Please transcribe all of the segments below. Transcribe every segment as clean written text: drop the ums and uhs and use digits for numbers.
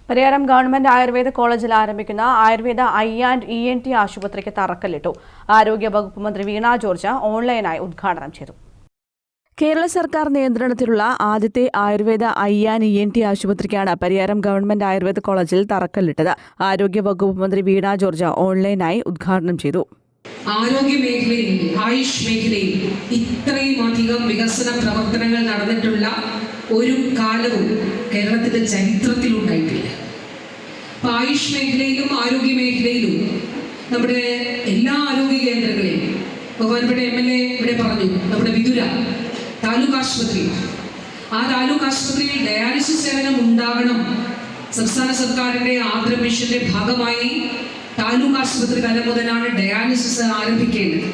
Pariyaram government Ayurveda കോളേജിൽ ആരംഭിക്കുന്ന ആയുർവേദ ഐ&ENT ആശുപത്രിക്ക് തറക്കല്ലിട്ടു. ആരോഗ്യ വകുപ്പ് മന്ത്രി വീണ ജോർജ് ഓൺലൈനായി ഉദ്ഘാടനം ചെയ്തു. കേരള സർക്കാർ നിയന്ത്രണത്തിലുള്ള ആദ്യത്തെ ആയുർവേദ ഐ&ENT ആശുപത്രിക്കാണ് പരിയാരം ഗവൺമെന്റ് ആയുർവേദ കോളേജിൽ തറക്കല്ലിട്ടത്. ആരോഗ്യ വകുപ്പ് മന്ത്രി വീണ ജോർജ് ഓൺലൈനായി ഉദ്ഘാടനം ചെയ്തു. ആരോഗ്യ മേഖലയിൽ, ആയുഷ് മേഖലയിൽ ഇത്രയും അധികം വികസന പ്രവർത്തനങ്ങൾ നടന്നിട്ടുള്ള ഒരു കാലവും കേരളത്തിന്റെ ചരിത്രത്തിൽ ഉണ്ടായിട്ടില്ല. ആയുഷ് മേഖലയിലും ആരോഗ്യ മേഖലയിലും നമ്മുടെ എല്ലാ ആരോഗ്യ കേന്ദ്രങ്ങളെയും ബഹുമാനപ്പെട്ട MLA ഇവിടെ പറഞ്ഞു, നമ്മുടെ വിതുര താലൂക്ക് ആശുപത്രി, ആ താലൂക്ക് ആശുപത്രിയിൽ ഡയാലിസിസ് സേവനം ഉണ്ടാകണം. സംസ്ഥാന സർക്കാരിന്റെ ആർദ്ര മിഷന്റെ ഭാഗമായി താലൂക്ക് ആശുപത്രി തലം മുതലാണ് ഡയാലിസിസ് ആരംഭിക്കേണ്ടത്.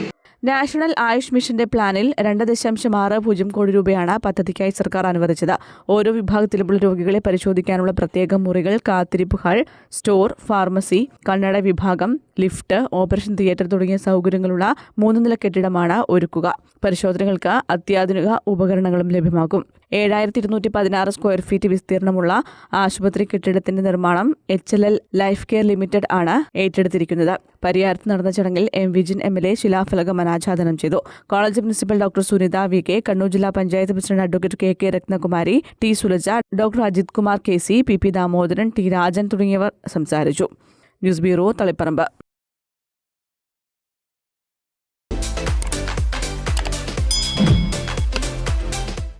നാഷണൽ ആയുഷ് മിഷന്റെ പ്ലാനിൽ 2.60 കോടി രൂപയാണ് പദ്ധതിക്കായി സർക്കാർ അനുവദിച്ചത്. ഓരോ വിഭാഗത്തിലുമുള്ള രോഗികളെ പരിശോധിക്കാനുള്ള പ്രത്യേക മുറികൾ, കാത്തിരിപ്പ് ഹാൾ, സ്റ്റോർ, ഫാർമസി, കണ്ണട വിഭാഗം, ലിഫ്റ്റ്, ഓപ്പറേഷൻ തിയേറ്റർ തുടങ്ങിയ സൗകര്യങ്ങളുള്ള 3 നില കെട്ടിടമാണ് ഒരുക്കുക. പരിശോധനകൾക്ക് അത്യാധുനിക ഉപകരണങ്ങളും ലഭ്യമാകും. 7216 സ്ക്വയർ ഫീറ്റ് വിസ്തീർണമുള്ള ആശുപത്രി കെട്ടിടത്തിന്റെ നിർമ്മാണം HLL ലൈഫ് കെയർ ലിമിറ്റഡ് ആണ് ഏറ്റെടുത്തിരിക്കുന്നത്. പരിയാരത്ത് നടന്ന ചടങ്ങിൽ വിജിൻ MLA ശിലാഫലകം അനാച്ഛാദനം ചെയ്തു. College principal doctor Sunitha VK, Kannur ജില്ലാ panchayat president advocate KK Rathnakumari, T Sulaja, doctor Ajith Kumar KC, PP Damodaran, T Rajan തുടങ്ങിയവർ സംസാരിച്ചു. News bureau, Taliparamba.